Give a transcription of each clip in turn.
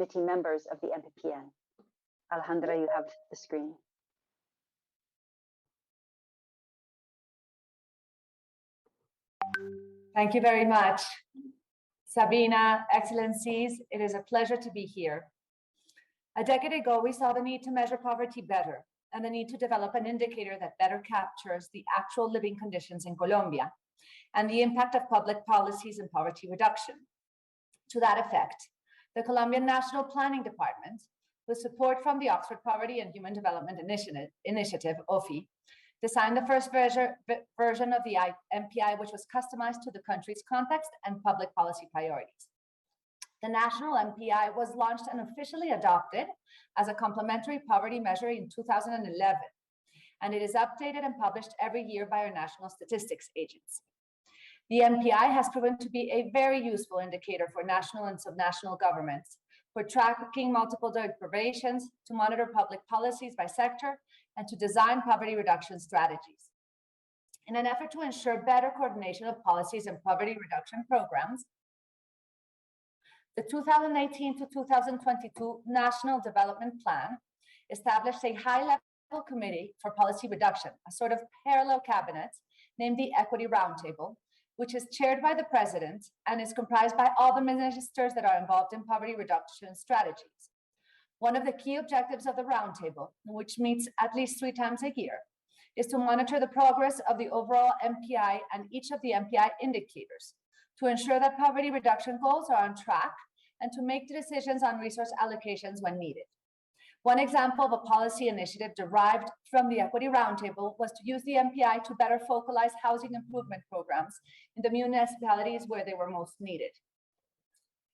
committee members of the MPPN. Alejandra, you have the screen. Thank you very much. Sabina, Excellencies, it is a pleasure to be here. A decade ago, we saw the need to measure poverty better and the need to develop an indicator that better captures the actual living conditions in Colombia and the impact of public policies in poverty reduction. To that effect, the Colombian National Planning Department, with support from the Oxford Poverty and Human Development Initiative, OFI, designed the first version of the MPI, which was customized to the country's context and public policy priorities. The national MPI was launched and officially adopted as a complementary poverty measure in 2011, and it is updated and published every year by our National Statistics Agency. The MPI has proven to be a very useful indicator for national and subnational governments for tracking multiple deprivations, to monitor public policies by sector, and to design poverty reduction strategies. In an effort to ensure better coordination of policies and poverty reduction programs, the 2018 to 2022 National Development Plan established a high-level committee for policy reduction, a sort of parallel cabinet named the Equity Roundtable, which is chaired by the president and is comprised by all the ministers that are involved in poverty reduction strategies. One of the key objectives of the roundtable, which meets at least 3 times a year, is to monitor the progress of the overall MPI and each of the MPI indicators to ensure that poverty reduction goals are on track and to make decisions on resource allocations when needed. One example of a policy initiative derived from the Equity Roundtable was to use the MPI to better focalize housing improvement programs in the municipalities where they were most needed.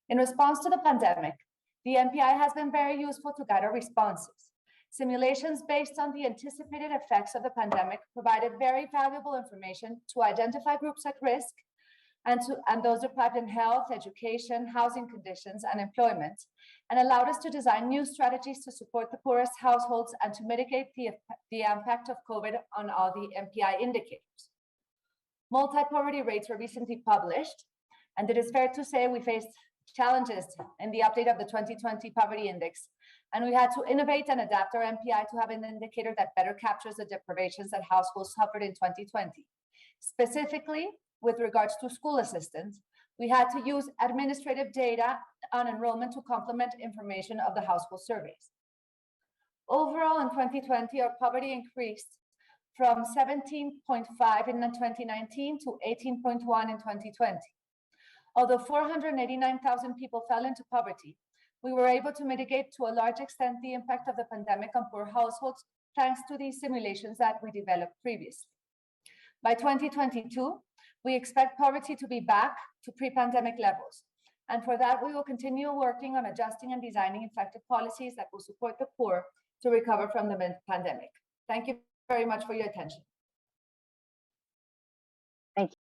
In response to the pandemic, the MPI has been very useful to guide our responses. Simulations based on the anticipated effects of the pandemic provided very valuable information to identify groups at risk and those deprived in health, education, housing conditions, and employment, and allowed us to design new strategies to support the poorest households and to mitigate the impact of COVID on all the MPI indicators. Multi-poverty rates were recently published, and it is fair to say we faced challenges in the update of the 2020 Poverty Index, and we had to innovate and adapt our MPI to have an indicator that better captures the deprivations that households suffered in 2020. Specifically, with regards to school assistance, we had to use administrative data on enrollment to complement information of the household surveys. Overall, in 2020, our poverty increased from 17.5 in 2019 to 18.1 in 2020. Although 489,000 people fell into poverty, we were able to mitigate to a large extent the impact of the pandemic on poor households thanks to these simulations that we developed previously. By 2022, we expect poverty to be back to pre-pandemic levels. And for that, we will continue working on adjusting and designing effective policies that will support the poor to recover from the pandemic. Thank you very much for your attention. Thank you.